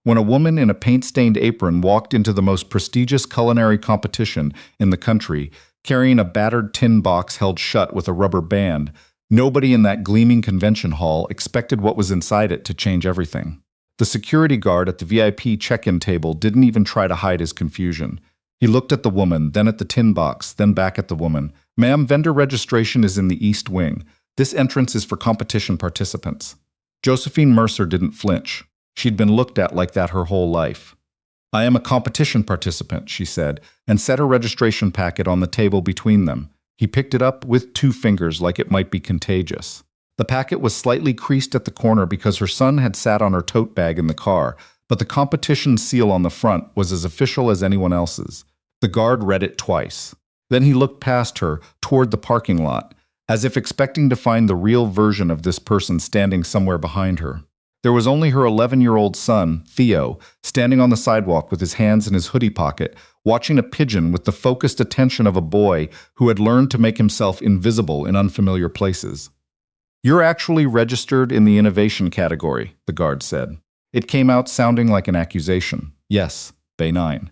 when a woman in a paint-stained apron walked into the most prestigious culinary competition in the country, carrying a battered tin box held shut with a rubber band. Nobody in that gleaming convention hall expected what was inside it to change everything. The security guard at the VIP check-in table didn't even try to hide his confusion. He looked at the woman, then at the tin box, then back at the woman. "Ma'am, vendor registration is in the East Wing. This entrance is for competition participants." Josephine Mercer didn't flinch. She'd been looked at like that her whole life. "I am a competition participant," she said, and set her registration packet on the table between them. He picked it up with 2 fingers like it might be contagious. The packet was slightly creased at the corner because her son had sat on her tote bag in the car, but the competition seal on the front was as official as anyone else's. The guard read it twice. Then he looked past her, toward the parking lot, as if expecting to find the real version of this person standing somewhere behind her. There was only her 11-year-old son, Theo, standing on the sidewalk with his hands in his hoodie pocket, watching a pigeon with the focused attention of a boy who had learned to make himself invisible in unfamiliar places. "You're actually registered in the innovation category," the guard said. It came out sounding like an accusation. "Yes, Bay 9.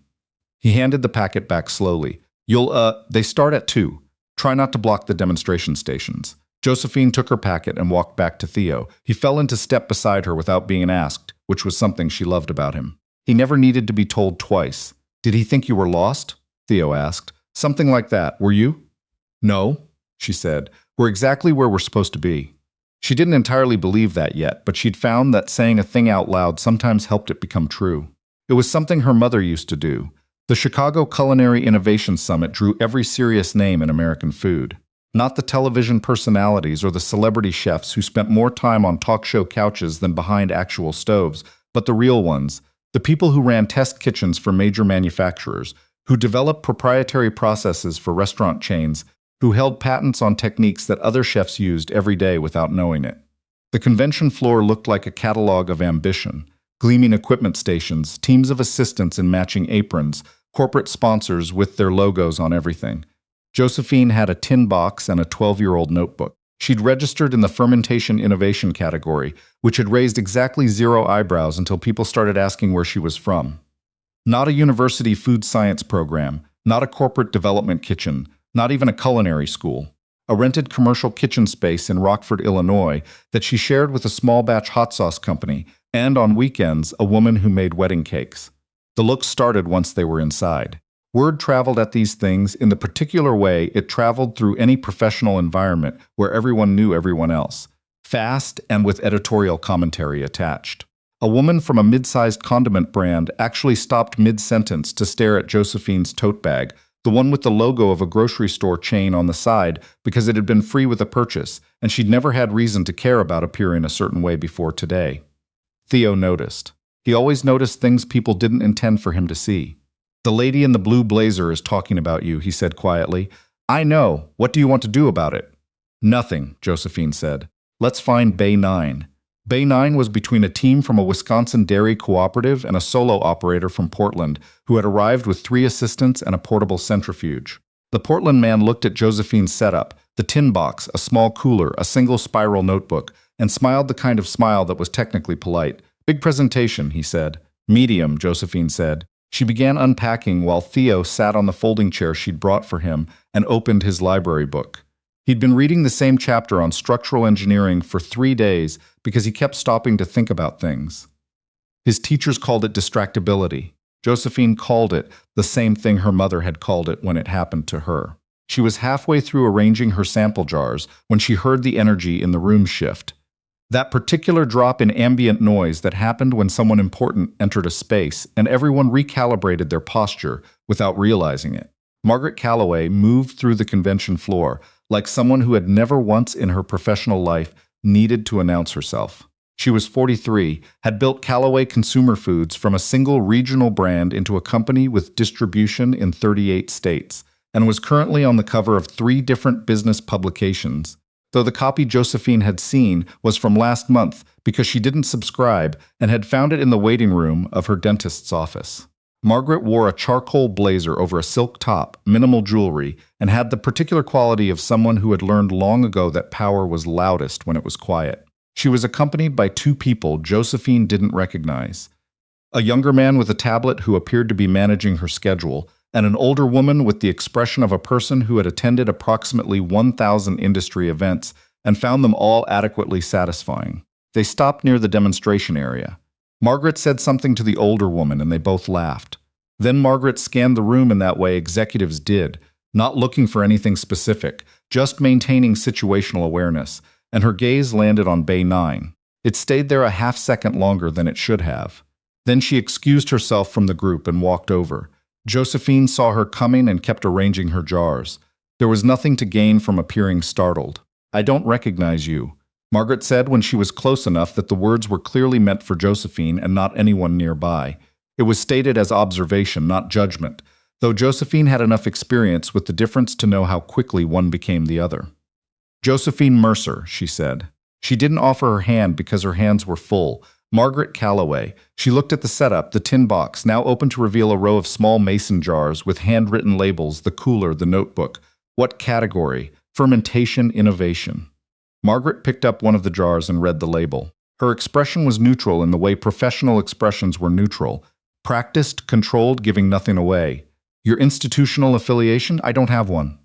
He handed the packet back slowly. They start at 2. Try not to block the demonstration stations." Josephine took her packet and walked back to Theo. He fell into step beside her without being asked, which was something she loved about him. He never needed to be told twice. "Did he think you were lost?" Theo asked. "Something like that. Were you?" "No," she said. "We're exactly where we're supposed to be." She didn't entirely believe that yet, but she'd found that saying a thing out loud sometimes helped it become true. It was something her mother used to do. The Chicago Culinary Innovation Summit drew every serious name in American food. Not the television personalities or the celebrity chefs who spent more time on talk show couches than behind actual stoves, but the real ones, the people who ran test kitchens for major manufacturers, who developed proprietary processes for restaurant chains, who held patents on techniques that other chefs used every day without knowing it. The convention floor looked like a catalog of ambition. Gleaming equipment stations, teams of assistants in matching aprons, corporate sponsors with their logos on everything. Josephine had a tin box and a 12-year-old notebook. She'd registered in the fermentation innovation category, which had raised exactly 0 eyebrows until people started asking where she was from. Not a university food science program, not a corporate development kitchen, not even a culinary school. A rented commercial kitchen space in Rockford, Illinois, that she shared with a small batch hot sauce company, and on weekends, a woman who made wedding cakes. The look started once they were inside. Word traveled at these things in the particular way it traveled through any professional environment where everyone knew everyone else. Fast and with editorial commentary attached. A woman from a mid-sized condiment brand actually stopped mid-sentence to stare at Josephine's tote bag, the one with the logo of a grocery store chain on the side, because it had been free with a purchase, and she'd never had reason to care about appearing a certain way before today. Theo noticed. He always noticed things people didn't intend for him to see. "The lady in the blue blazer is talking about you," he said quietly. "I know. What do you want to do about it?" "Nothing," Josephine said. "Let's find Bay 9. Bay 9 was between a team from a Wisconsin dairy cooperative and a solo operator from Portland, who had arrived with 3 assistants and a portable centrifuge. The Portland man looked at Josephine's setup, the tin box, a small cooler, a single spiral notebook, and smiled the kind of smile that was technically polite. "Big presentation," he said. "Medium," Josephine said. She began unpacking while Theo sat on the folding chair she'd brought for him and opened his library book. He'd been reading the same chapter on structural engineering for 3 days because he kept stopping to think about things. His teachers called it distractibility. Josephine called it the same thing her mother had called it when it happened to her. She was halfway through arranging her sample jars when she heard the energy in the room shift. That particular drop in ambient noise that happened when someone important entered a space, and everyone recalibrated their posture without realizing it. Margaret Calloway moved through the convention floor like someone who had never once in her professional life needed to announce herself. She was 43, had built Calloway Consumer Foods from a single regional brand into a company with distribution in 38 states, and was currently on the cover of 3 different business publications. Though the copy Josephine had seen was from last month because she didn't subscribe and had found it in the waiting room of her dentist's office. Margaret wore a charcoal blazer over a silk top, minimal jewelry, and had the particular quality of someone who had learned long ago that power was loudest when it was quiet. She was accompanied by 2 people Josephine didn't recognize. A younger man with a tablet who appeared to be managing her schedule, and an older woman with the expression of a person who had attended approximately 1,000 industry events and found them all adequately satisfying. They stopped near the demonstration area. Margaret said something to the older woman, and they both laughed. Then Margaret scanned the room in that way executives did, not looking for anything specific, just maintaining situational awareness, and her gaze landed on Bay 9. It stayed there a half-second longer than it should have. Then she excused herself from the group and walked over. Josephine saw her coming and kept arranging her jars. There was nothing to gain from appearing startled. "I don't recognize you," Margaret said when she was close enough that the words were clearly meant for Josephine and not anyone nearby. It was stated as observation, not judgment, though Josephine had enough experience with the difference to know how quickly one became the other. "Josephine Mercer," she said. She didn't offer her hand because her hands were full. Margaret Calloway. She looked at the setup, the tin box, now open to reveal a row of small mason jars with handwritten labels, the cooler, the notebook. What category? Fermentation innovation. Margaret picked up one of the jars and read the label. Her expression was neutral in the way professional expressions were neutral. Practiced, controlled, giving nothing away. "Your institutional affiliation? I don't have one."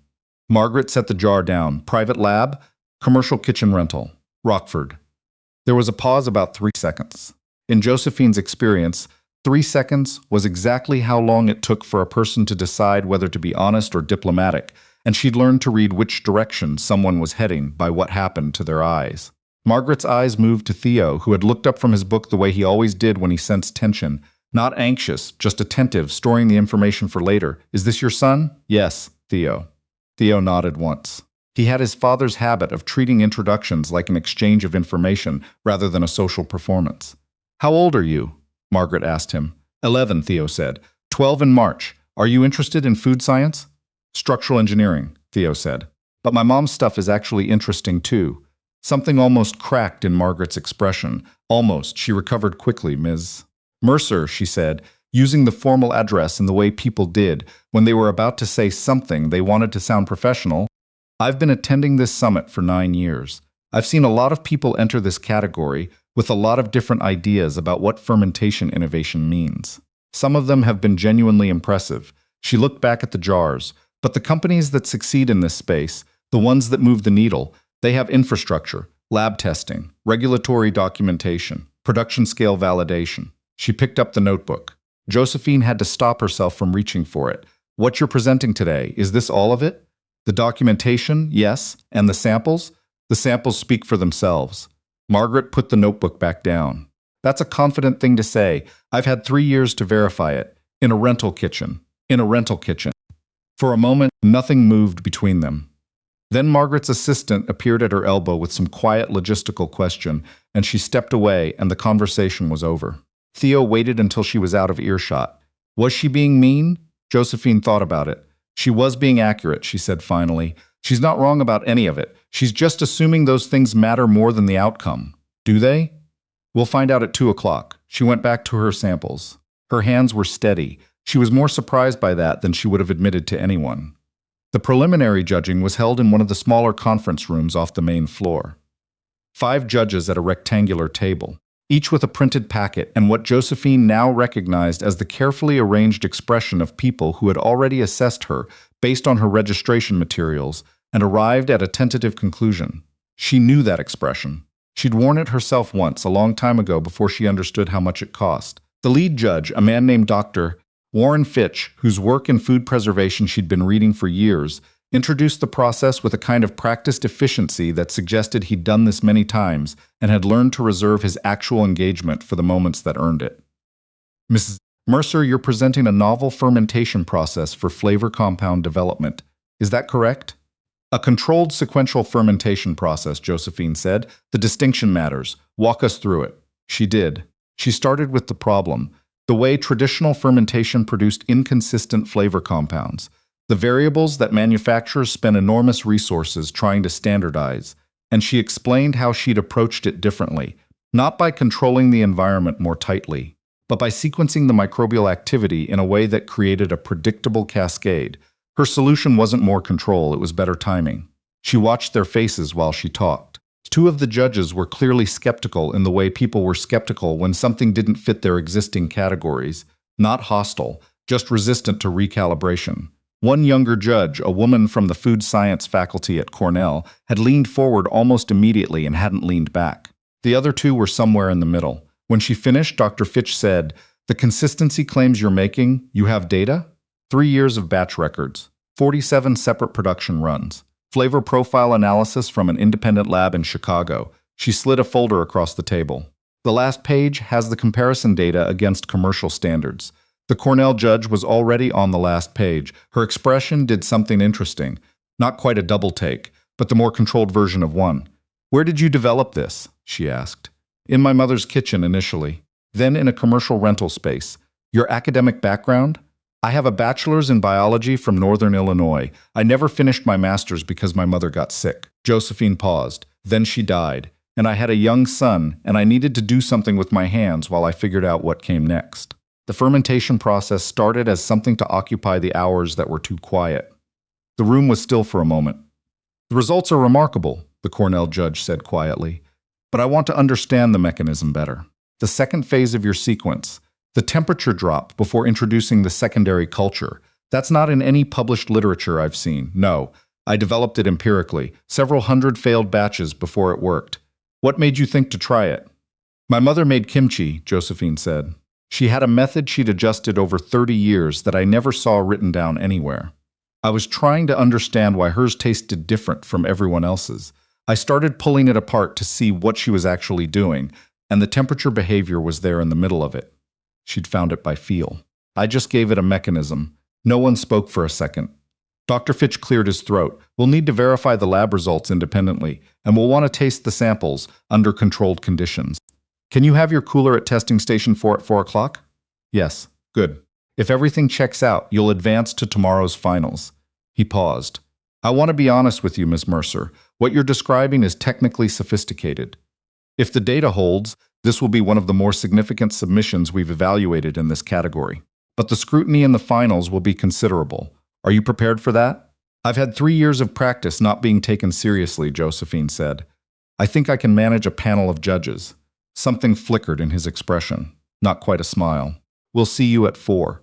Margaret set the jar down. "Private lab? Commercial kitchen rental. Rockford." There was a pause about 3 seconds. In Josephine's experience, 3 seconds was exactly how long it took for a person to decide whether to be honest or diplomatic, and she'd learned to read which direction someone was heading by what happened to their eyes. Margaret's eyes moved to Theo, who had looked up from his book the way he always did when he sensed tension. Not anxious, just attentive, storing the information for later. "Is this your son?" "Yes, Theo." Theo nodded once. He had his father's habit of treating introductions like an exchange of information rather than a social performance. "How old are you?" Margaret asked him. 11, Theo said. 12 in March. Are you interested in food science?" "Structural engineering," Theo said. "But my mom's stuff is actually interesting too." Something almost cracked in Margaret's expression. Almost. She recovered quickly. "Ms. Mercer," she said, using the formal address in the way people did when they were about to say something they wanted to sound professional. "I've been attending this summit for 9 years. I've seen a lot of people enter this category with a lot of different ideas about what fermentation innovation means. Some of them have been genuinely impressive." She looked back at the jars. "But the companies that succeed in this space, the ones that move the needle, they have infrastructure, lab testing, regulatory documentation, production scale validation." She picked up the notebook. Josephine had to stop herself from reaching for it. "What you're presenting today, is this all of it?" "The documentation, yes, and the samples? The samples speak for themselves." Margaret put the notebook back down. "That's a confident thing to say. I've had 3 years to verify it. In a rental kitchen. In a rental kitchen." For a moment, nothing moved between them. Then Margaret's assistant appeared at her elbow with some quiet logistical question, and she stepped away, and the conversation was over. Theo waited until she was out of earshot. Was she being mean? Josephine thought about it. "She was being accurate," she said finally. "She's not wrong about any of it. She's just assuming those things matter more than the outcome. Do they?" "We'll find out at 2 o'clock. She went back to her samples. Her hands were steady. She was more surprised by that than she would have admitted to anyone. The preliminary judging was held in one of the smaller conference rooms off the main floor. 5 judges at a rectangular table, each with a printed packet and what Josephine now recognized as the carefully arranged expression of people who had already assessed her based on her registration materials and arrived at a tentative conclusion. She knew that expression. She'd worn it herself once, a long time ago, before she understood how much it cost. The lead judge, a man named Dr. Warren Fitch, whose work in food preservation she'd been reading for years, introduced the process with a kind of practiced efficiency that suggested he'd done this many times and had learned to reserve his actual engagement for the moments that earned it. "Mrs. Mercer, you're presenting a novel fermentation process for flavor compound development. Is that correct?" "A controlled sequential fermentation process," Josephine said. "The distinction matters. Walk us through it." She did. She started with the problem. The way traditional fermentation produced inconsistent flavor compounds, the variables that manufacturers spend enormous resources trying to standardize, and she explained how she'd approached it differently, not by controlling the environment more tightly, but by sequencing the microbial activity in a way that created a predictable cascade. Her solution wasn't more control, it was better timing. She watched their faces while she talked. Two of the judges were clearly skeptical in the way people were skeptical when something didn't fit their existing categories. Not hostile, just resistant to recalibration. One younger judge, a woman from the food science faculty at Cornell, had leaned forward almost immediately and hadn't leaned back. The other two were somewhere in the middle. When she finished, Dr. Fitch said, "The consistency claims you're making, you have data? 3 years of batch records, 47 separate production runs, flavor profile analysis from an independent lab in Chicago." She slid a folder across the table. "The last page has the comparison data against commercial standards." The Cornell judge was already on the last page. Her expression did something interesting. Not quite a double take, but the more controlled version of one. "Where did you develop this?" she asked. "In my mother's kitchen initially, then in a commercial rental space. Your academic background?" "I have a bachelor's in biology from Northern Illinois. I never finished my master's because my mother got sick." Josephine paused. "Then she died, and I had a young son, and I needed to do something with my hands while I figured out what came next. The fermentation process started as something to occupy the hours that were too quiet." The room was still for a moment. "The results are remarkable," the Cornell judge said quietly, "but I want to understand the mechanism better. The second phase of your sequence, the temperature drop before introducing the secondary culture, that's not in any published literature I've seen. No, I developed it empirically, several hundred failed batches before it worked. What made you think to try it?" "My mother made kimchi," Josephine said. "She had a method she'd adjusted over 30 years that I never saw written down anywhere. I was trying to understand why hers tasted different from everyone else's. I started pulling it apart to see what she was actually doing, and the temperature behavior was there in the middle of it. She'd found it by feel. I just gave it a mechanism." No one spoke for a second. Dr. Fitch cleared his throat. "We'll need to verify the lab results independently, and we'll want to taste the samples under controlled conditions. Can you have your cooler at testing station 4 at 4 o'clock? "Yes. Good. If everything checks out, you'll advance to tomorrow's finals." He paused. "I want to be honest with you, Ms. Mercer. What you're describing is technically sophisticated. If the data holds, this will be one of the more significant submissions we've evaluated in this category. But the scrutiny in the finals will be considerable. Are you prepared for that?" "I've had 3 years of practice not being taken seriously," Josephine said. "I think I can manage a panel of judges." Something flickered in his expression. Not quite a smile. "We'll see you at 4.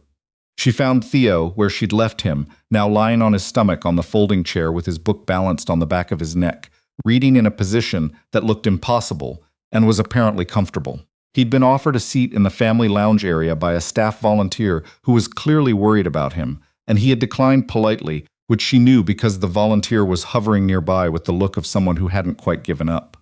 She found Theo where she'd left him, now lying on his stomach on the folding chair with his book balanced on the back of his neck, reading in a position that looked impossible and was apparently comfortable. He'd been offered a seat in the family lounge area by a staff volunteer who was clearly worried about him, and he had declined politely, which she knew because the volunteer was hovering nearby with the look of someone who hadn't quite given up.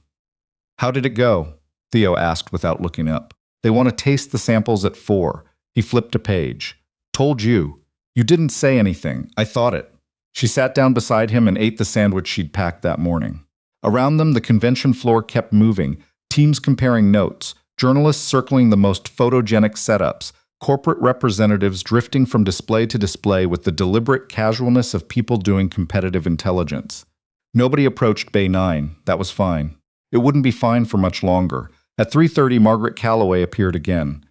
"How did it go?" Theo asked without looking up. "They want to taste the samples at 4. He flipped a page. "Told you. You didn't say anything. I thought it." She sat down beside him and ate the sandwich she'd packed that morning. Around them, the convention floor kept moving, teams comparing notes, journalists circling the most photogenic setups, corporate representatives drifting from display to display with the deliberate casualness of people doing competitive intelligence. Nobody approached Bay 9. That was fine. It wouldn't be fine for much longer. At 3:30, Margaret Calloway appeared again.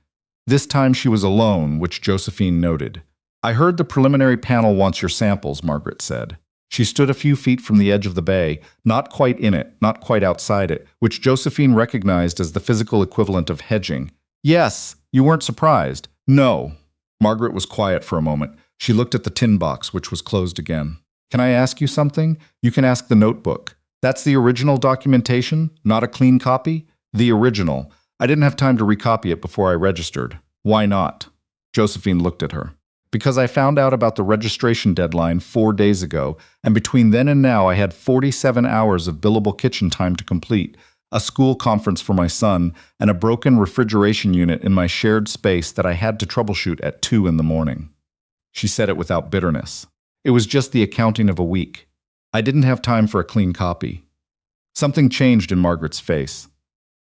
This time she was alone, which Josephine noted. "I heard the preliminary panel wants your samples," Margaret said. She stood a few feet from the edge of the bay, not quite in it, not quite outside it, which Josephine recognized as the physical equivalent of hedging. "Yes, you weren't surprised." "No." Margaret was quiet for a moment. She looked at the tin box, which was closed again. "Can I ask you something? You can ask the notebook. That's the original documentation, not a clean copy?" "The original. I didn't have time to recopy it before I registered." "Why not?" Josephine looked at her. "Because I found out about the registration deadline 4 days ago, and between then and now I had 47 hours of billable kitchen time to complete, a school conference for my son, and a broken refrigeration unit in my shared space that I had to troubleshoot at 2 in the morning." She said it without bitterness. "It was just the accounting of a week. I didn't have time for a clean copy." Something changed in Margaret's face.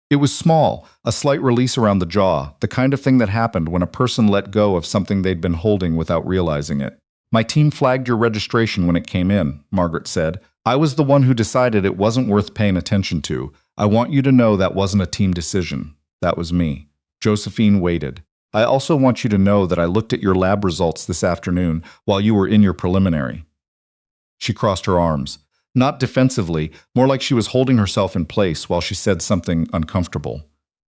It was small, a slight release around the jaw, the kind of thing that happened when a person let go of something they'd been holding without realizing it. "My team flagged your registration when it came in," Margaret said. "I was the one who decided it wasn't worth paying attention to. I want you to know that wasn't a team decision. That was me." Josephine waited. "I also want you to know that I looked at your lab results this afternoon while you were in your preliminary." She crossed her arms. Not defensively, more like she was holding herself in place while she said something uncomfortable.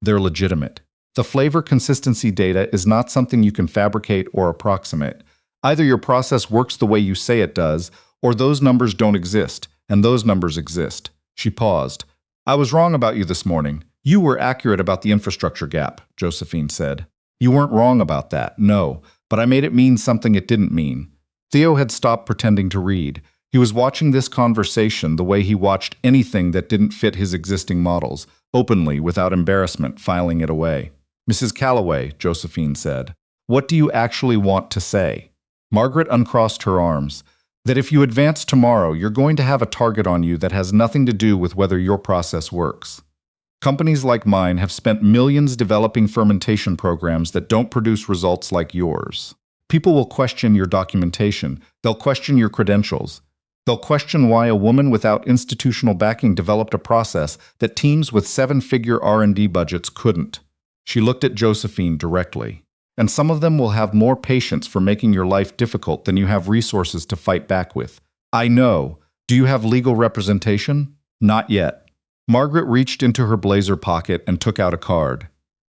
They're legitimate. The flavor consistency data is not something you can fabricate or approximate. Either your process works the way you say it does, or those numbers don't exist, and those numbers exist. She paused. I was wrong about you this morning. You were accurate about the infrastructure gap, Josephine said. You weren't wrong about that, no, but I made it mean something it didn't mean. Theo had stopped pretending to read. He was watching this conversation the way he watched anything that didn't fit his existing models, openly, without embarrassment, filing it away. Mrs. Calloway, Josephine said, what do you actually want to say? Margaret uncrossed her arms. That if you advance tomorrow, you're going to have a target on you that has nothing to do with whether your process works. Companies like mine have spent millions developing fermentation programs that don't produce results like yours. People will question your documentation. They'll question your credentials. They'll question why a woman without institutional backing developed a process that teams with seven-figure R&D budgets couldn't. She looked at Josephine directly. And some of them will have more patience for making your life difficult than you have resources to fight back with. I know. Do you have legal representation? Not yet. Margaret reached into her blazer pocket and took out a card.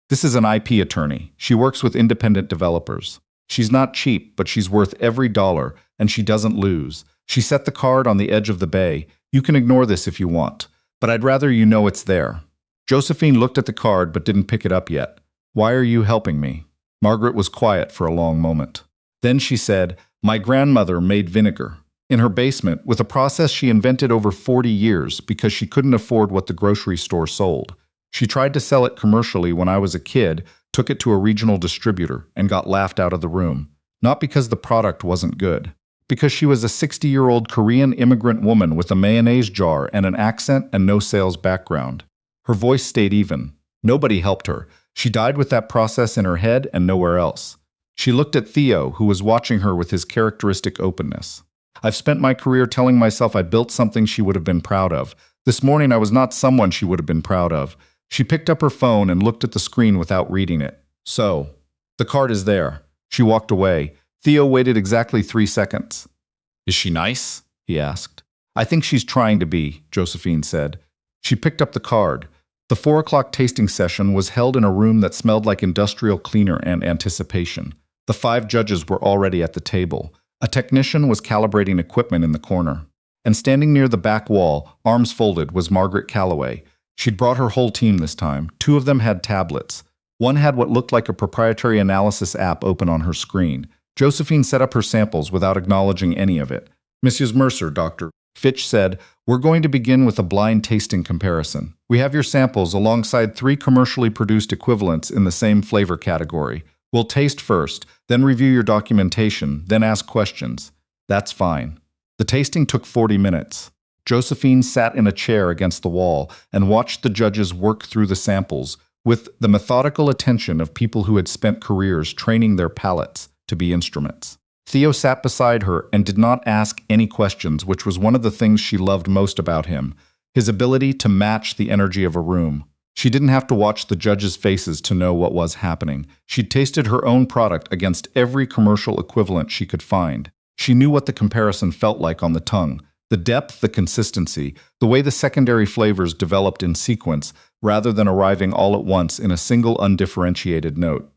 This is an IP attorney. She works with independent developers. She's not cheap, but she's worth every dollar, and she doesn't lose. She set the card on the edge of the bay. You can ignore this if you want, but I'd rather you know it's there. Josephine looked at the card but didn't pick it up yet. Why are you helping me? Margaret was quiet for a long moment. Then she said, my grandmother made vinegar in her basement with a process she invented over 40 years because she couldn't afford what the grocery store sold. She tried to sell it commercially when I was a kid, took it to a regional distributor, and got laughed out of the room. Not because the product wasn't good. Because she was a 60-year-old Korean immigrant woman with a mayonnaise jar and an accent and no sales background. Her voice stayed even. Nobody helped her. She died with that process in her head and nowhere else. She looked at Theo, who was watching her with his characteristic openness. I've spent my career telling myself I built something she would have been proud of. This morning I was not someone she would have been proud of. She picked up her phone and looked at the screen without reading it. So, the card is there. She walked away. Theo waited exactly 3 seconds. Is she nice? He asked. I think she's trying to be, Josephine said. She picked up the card. The 4 o'clock tasting session was held in a room that smelled like industrial cleaner and anticipation. The 5 judges were already at the table. A technician was calibrating equipment in the corner. And standing near the back wall, arms folded, was Margaret Calloway. She'd brought her whole team this time. 2 of them had tablets. One had what looked like a proprietary analysis app open on her screen. Josephine set up her samples without acknowledging any of it. Mrs. Mercer, Dr. Fitch said, we're going to begin with a blind tasting comparison. We have your samples alongside 3 commercially produced equivalents in the same flavor category. We'll taste first, then review your documentation, then ask questions. That's fine. The tasting took 40 minutes. Josephine sat in a chair against the wall and watched the judges work through the samples with the methodical attention of people who had spent careers training their palates to be instruments. Theo sat beside her and did not ask any questions, which was one of the things she loved most about him, his ability to match the energy of a room. She didn't have to watch the judges' faces to know what was happening. She'd tasted her own product against every commercial equivalent she could find. She knew what the comparison felt like on the tongue, the depth, the consistency, the way the secondary flavors developed in sequence rather than arriving all at once in a single undifferentiated note.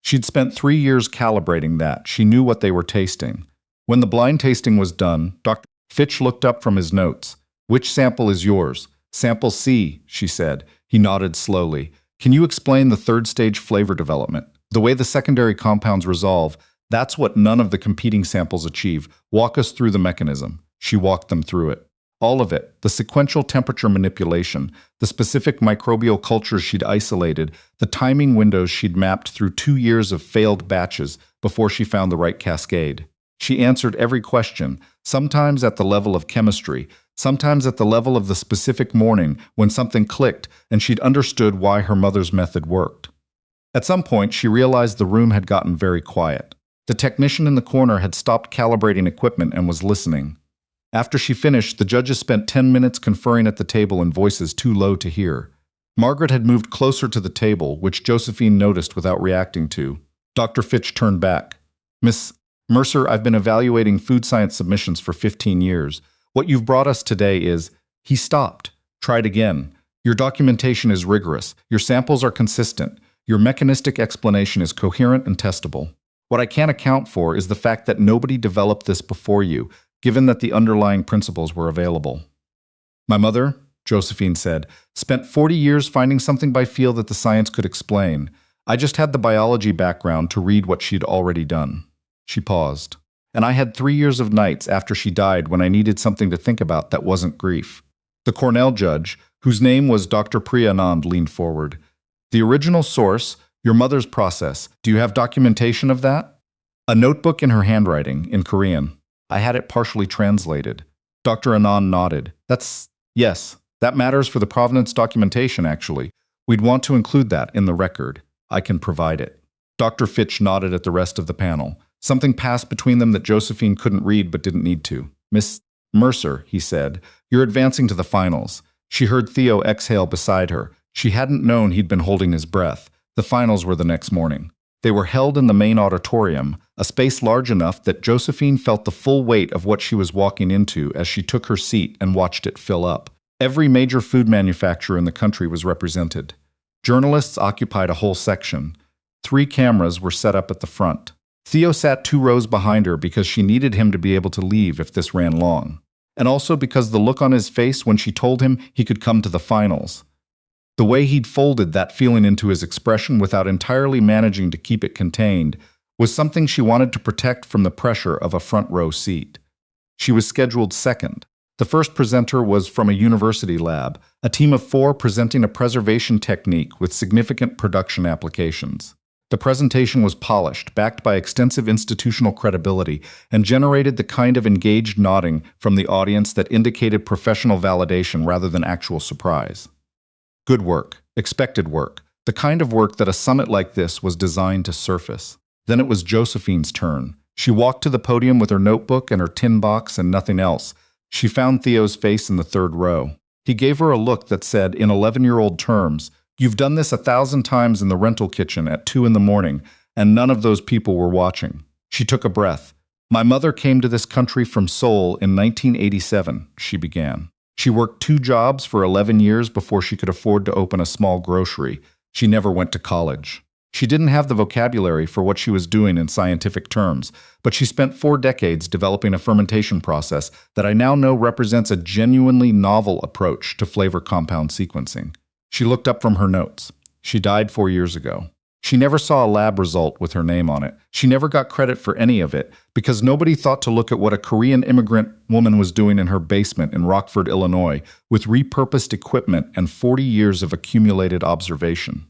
She'd spent 3 years calibrating that. She knew what they were tasting. When the blind tasting was done, Dr. Fitch looked up from his notes. Which sample is yours? Sample C, she said. He nodded slowly. Can you explain the 3rd stage flavor development? The way the secondary compounds resolve, that's what none of the competing samples achieve. Walk us through the mechanism. She walked them through it. All of it, the sequential temperature manipulation, the specific microbial cultures she'd isolated, the timing windows she'd mapped through 2 years of failed batches before she found the right cascade. She answered every question, sometimes at the level of chemistry, sometimes at the level of the specific morning when something clicked and she'd understood why her mother's method worked. At some point, she realized the room had gotten very quiet. The technician in the corner had stopped calibrating equipment and was listening. After she finished, the judges spent 10 minutes conferring at the table in voices too low to hear. Margaret had moved closer to the table, which Josephine noticed without reacting to. Dr. Fitch turned back. Miss Mercer, I've been evaluating food science submissions for 15 years. What you've brought us today is, he stopped. Tried again. Your documentation is rigorous. Your samples are consistent. Your mechanistic explanation is coherent and testable. What I can't account for is the fact that nobody developed this before you, given that the underlying principles were available. My mother, Josephine said, spent 40 years finding something by feel that the science could explain. I just had the biology background to read what she'd already done. She paused. And I had 3 years of nights after she died when I needed something to think about that wasn't grief. The Cornell judge, whose name was Dr. Priya Anand, leaned forward. The original source, your mother's process, do you have documentation of that? A notebook in her handwriting, in Korean. I had it partially translated. Dr. Anand nodded. Yes, that matters for the provenance documentation, actually. We'd want to include that in the record. I can provide it. Dr. Fitch nodded at the rest of the panel. Something passed between them that Josephine couldn't read but didn't need to. Miss Mercer, he said, you're advancing to the finals. She heard Theo exhale beside her. She hadn't known he'd been holding his breath. The finals were the next morning. They were held in the main auditorium, a space large enough that Josephine felt the full weight of what she was walking into as she took her seat and watched it fill up. Every major food manufacturer in the country was represented. Journalists occupied a whole section. 3 cameras were set up at the front. Theo sat 2 rows behind her because she needed him to be able to leave if this ran long. And also because the look on his face when she told him he could come to the finals. The way he'd folded that feeling into his expression without entirely managing to keep it contained was something she wanted to protect from the pressure of a front row seat. She was scheduled second. The first presenter was from a university lab, a team of 4 presenting a preservation technique with significant production applications. The presentation was polished, backed by extensive institutional credibility, and generated the kind of engaged nodding from the audience that indicated professional validation rather than actual surprise. Good work, expected work, the kind of work that a summit like this was designed to surface. Then it was Josephine's turn. She walked to the podium with her notebook and her tin box and nothing else. She found Theo's face in the 3rd row. He gave her a look that said, in 11-year-old terms, "You've done this 1,000 times in the rental kitchen at 2 in the morning, and none of those people were watching." She took a breath. "My mother came to this country from Seoul in 1987, she began. She worked 2 jobs for 11 years before she could afford to open a small grocery. She never went to college. She didn't have the vocabulary for what she was doing in scientific terms, but she spent 4 decades developing a fermentation process that I now know represents a genuinely novel approach to flavor compound sequencing." She looked up from her notes. She died 4 years ago. She never saw a lab result with her name on it. She never got credit for any of it because nobody thought to look at what a Korean immigrant woman was doing in her basement in Rockford, Illinois, with repurposed equipment and 40 years of accumulated observation.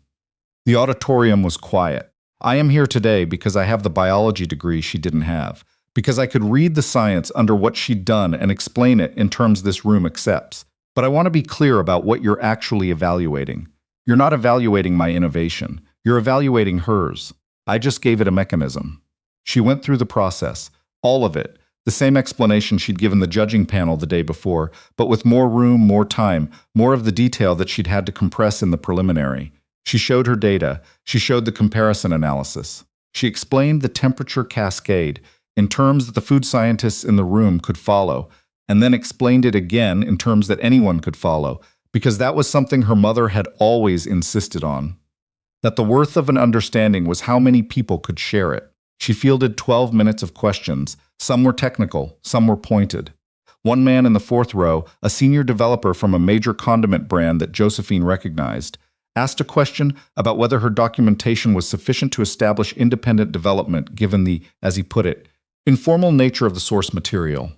The auditorium was quiet. I am here today because I have the biology degree she didn't have, because I could read the science under what she'd done and explain it in terms this room accepts. But I want to be clear about what you're actually evaluating. You're not evaluating my innovation. You're evaluating hers. I just gave it a mechanism. She went through the process, all of it, the same explanation she'd given the judging panel the day before, but with more room, more time, more of the detail that she'd had to compress in the preliminary. She showed her data. She showed the comparison analysis. She explained the temperature cascade in terms that the food scientists in the room could follow, and then explained it again in terms that anyone could follow, because that was something her mother had always insisted on. That the worth of an understanding was how many people could share it. She fielded 12 minutes of questions. Some were technical, some were pointed. One man in the 4th row, a senior developer from a major condiment brand that Josephine recognized, asked a question about whether her documentation was sufficient to establish independent development given the, as he put it, informal nature of the source material.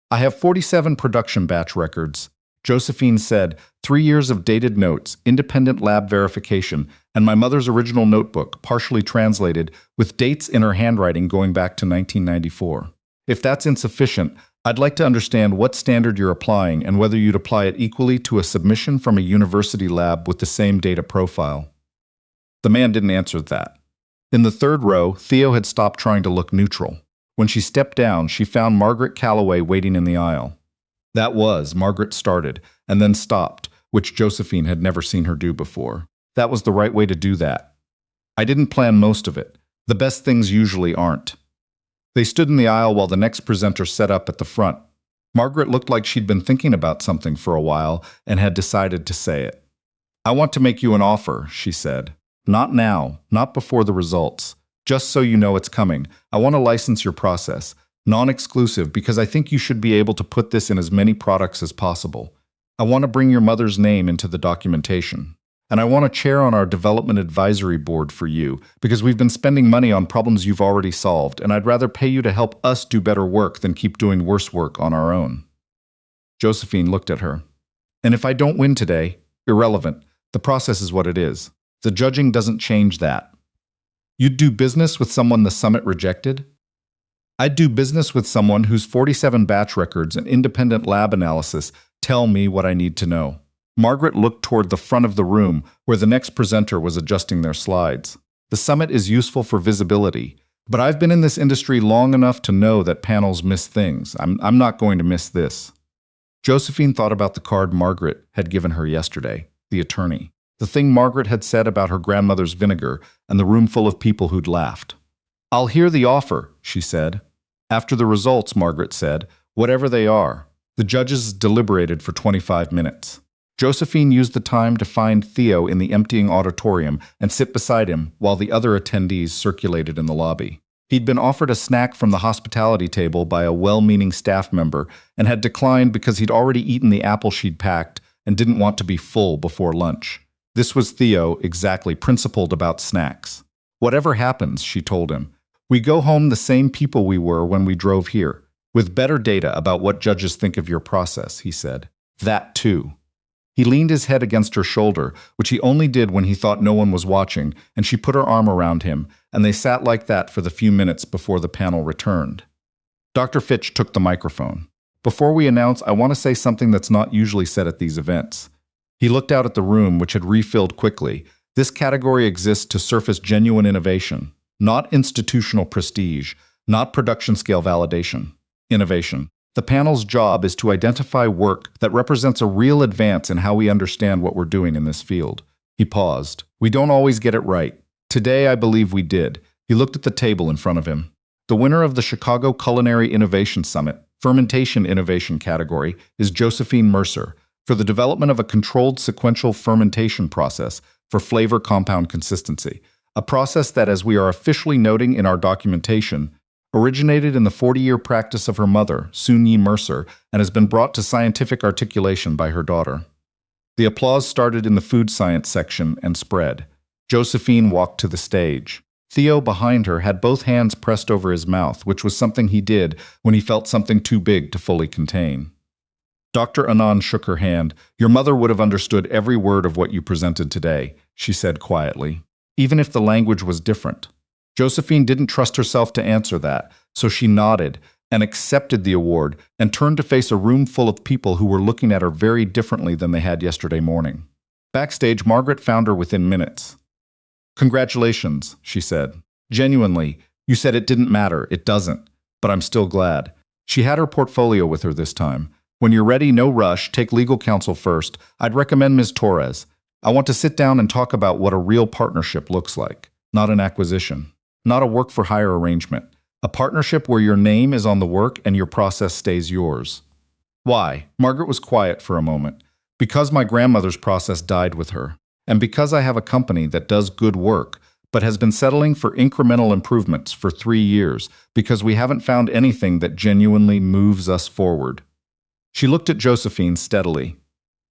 "I have 47 production batch records," Josephine said, 3 years of dated notes, independent lab verification, and my mother's original notebook, partially translated, with dates in her handwriting going back to 1994. "If that's insufficient, I'd like to understand what standard you're applying and whether you'd apply it equally to a submission from a university lab with the same data profile." The man didn't answer that. In the 3rd row, Theo had stopped trying to look neutral. When she stepped down, she found Margaret Calloway waiting in the aisle. Margaret started, and then stopped, which Josephine had never seen her do before. That was the right way to do that. "I didn't plan most of it. The best things usually aren't." They stood in the aisle while the next presenter set up at the front. Margaret looked like she'd been thinking about something for a while and had decided to say it. I want to make you an offer, she said. Not now, not before the results. Just so you know it's coming, I want to license your process, non-exclusive, because I think you should be able to put this in as many products as possible. I want to bring your mother's name into the documentation. And I want a chair on our development advisory board for you, because we've been spending money on problems you've already solved, and I'd rather pay you to help us do better work than keep doing worse work on our own. Josephine looked at her. And if I don't win today, irrelevant. The process is what it is. The judging doesn't change that. You'd do business with someone the summit rejected? I'd do business with someone whose 47 batch records and independent lab analysis tell me what I need to know. Margaret looked toward the front of the room where the next presenter was adjusting their slides. The summit is useful for visibility, but I've been in this industry long enough to know that panels miss things. I'm not going to miss this. Josephine thought about the card Margaret had given her yesterday, the attorney. The thing Margaret had said about her grandmother's vinegar and the room full of people who'd laughed. I'll hear the offer, she said. After the results, Margaret said, whatever they are. The judges deliberated for 25 minutes. Josephine used the time to find Theo in the emptying auditorium and sit beside him while the other attendees circulated in the lobby. He'd been offered a snack from the hospitality table by a well-meaning staff member and had declined because he'd already eaten the apple she'd packed and didn't want to be full before lunch. This was Theo, exactly, principled about snacks. Whatever happens, she told him, we go home the same people we were when we drove here, with better data about what judges think of your process, he said. That too. He leaned his head against her shoulder, which he only did when he thought no one was watching, and she put her arm around him, and they sat like that for the few minutes before the panel returned. Dr. Fitch took the microphone. Before we announce, I want to say something that's not usually said at these events. He looked out at the room, which had refilled quickly. This category exists to surface genuine innovation, not institutional prestige, not production-scale validation. Innovation. The panel's job is to identify work that represents a real advance in how we understand what we're doing in this field. He paused. We don't always get it right. Today, I believe we did. He looked at the table in front of him. The winner of the Chicago Culinary Innovation Summit, Fermentation Innovation category, is Josephine Mercer, for the development of a controlled sequential fermentation process for flavor compound consistency, a process that, as we are officially noting in our documentation, originated in the 40-year practice of her mother, Soon-Yi Mercer, and has been brought to scientific articulation by her daughter. The applause started in the food science section and spread. Josephine walked to the stage. Theo, behind her, had both hands pressed over his mouth, which was something he did when he felt something too big to fully contain. Dr. Anand shook her hand. Your mother would have understood every word of what you presented today, she said quietly, even if the language was different. Josephine didn't trust herself to answer that, so she nodded and accepted the award and turned to face a room full of people who were looking at her very differently than they had yesterday morning. Backstage, Margaret found her within minutes. Congratulations, she said. Genuinely, you said it didn't matter. It doesn't. But I'm still glad. She had her portfolio with her this time. When you're ready, no rush, take legal counsel first. I'd recommend Ms. Torres. I want to sit down and talk about what a real partnership looks like, not an acquisition. Not a work-for-hire arrangement. A partnership where your name is on the work and your process stays yours. Why? Margaret was quiet for a moment. Because my grandmother's process died with her. And because I have a company that does good work, but has been settling for incremental improvements for 3 years because we haven't found anything that genuinely moves us forward. She looked at Josephine steadily.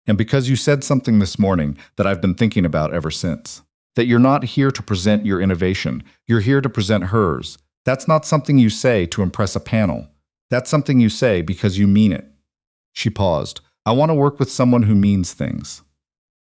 And because you said something this morning that I've been thinking about ever since. That you're not here to present your innovation, you're here to present hers. That's not something you say to impress a panel. That's something you say because you mean it. She paused. I want to work with someone who means things.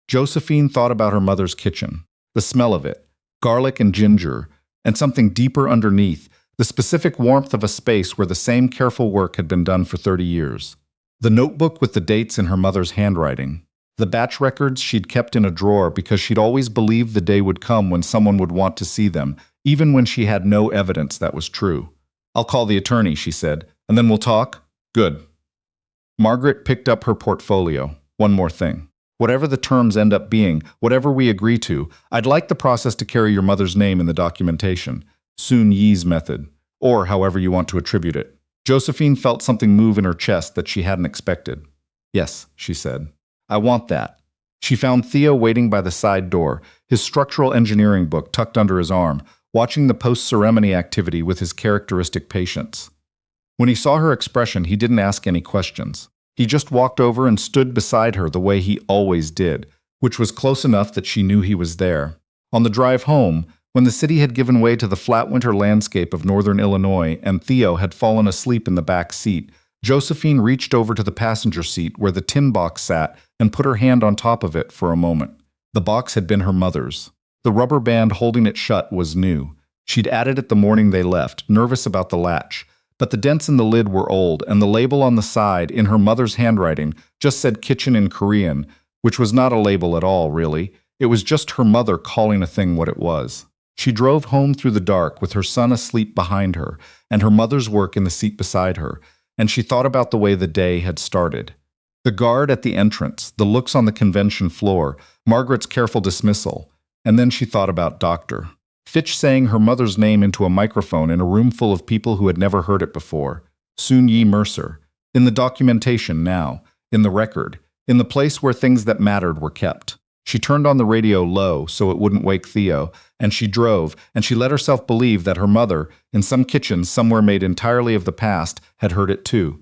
Josephine thought about her mother's kitchen, the smell of it, garlic and ginger, and something deeper underneath, the specific warmth of a space where the same careful work had been done for 30 years. The notebook with the dates in her mother's handwriting. The batch records she'd kept in a drawer because she'd always believed the day would come when someone would want to see them, even when she had no evidence that was true. I'll call the attorney, she said, and then we'll talk. Good. Margaret picked up her portfolio. One more thing. Whatever the terms end up being, whatever we agree to, I'd like the process to carry your mother's name in the documentation. Soon-Yi's method, or however you want to attribute it. Josephine felt something move in her chest that she hadn't expected. "Yes," she said. "I want that." She found Theo waiting by the side door, his structural engineering book tucked under his arm, watching the post-ceremony activity with his characteristic patience. When he saw her expression, he didn't ask any questions. He just walked over and stood beside her the way he always did, which was close enough that she knew he was there. On the drive home, when the city had given way to the flat winter landscape of northern Illinois and Theo had fallen asleep in the back seat, Josephine reached over to the passenger seat where the tin box sat and put her hand on top of it for a moment. The box had been her mother's. The rubber band holding it shut was new. She'd added it the morning they left, nervous about the latch. But the dents in the lid were old, and the label on the side, in her mother's handwriting, just said kitchen in Korean, which was not a label at all, really. It was just her mother calling a thing what it was. She drove home through the dark with her son asleep behind her, and her mother's work in the seat beside her, and she thought about the way the day had started. The guard at the entrance, the looks on the convention floor, Margaret's careful dismissal, and then she thought about Doctor Fitch saying her mother's name into a microphone in a room full of people who had never heard it before. Soon Yi Mercer. In the documentation now. In the record. In the place where things that mattered were kept. She turned on the radio low so it wouldn't wake Theo, and she drove, and she let herself believe that her mother, in some kitchen somewhere made entirely of the past, had heard it too.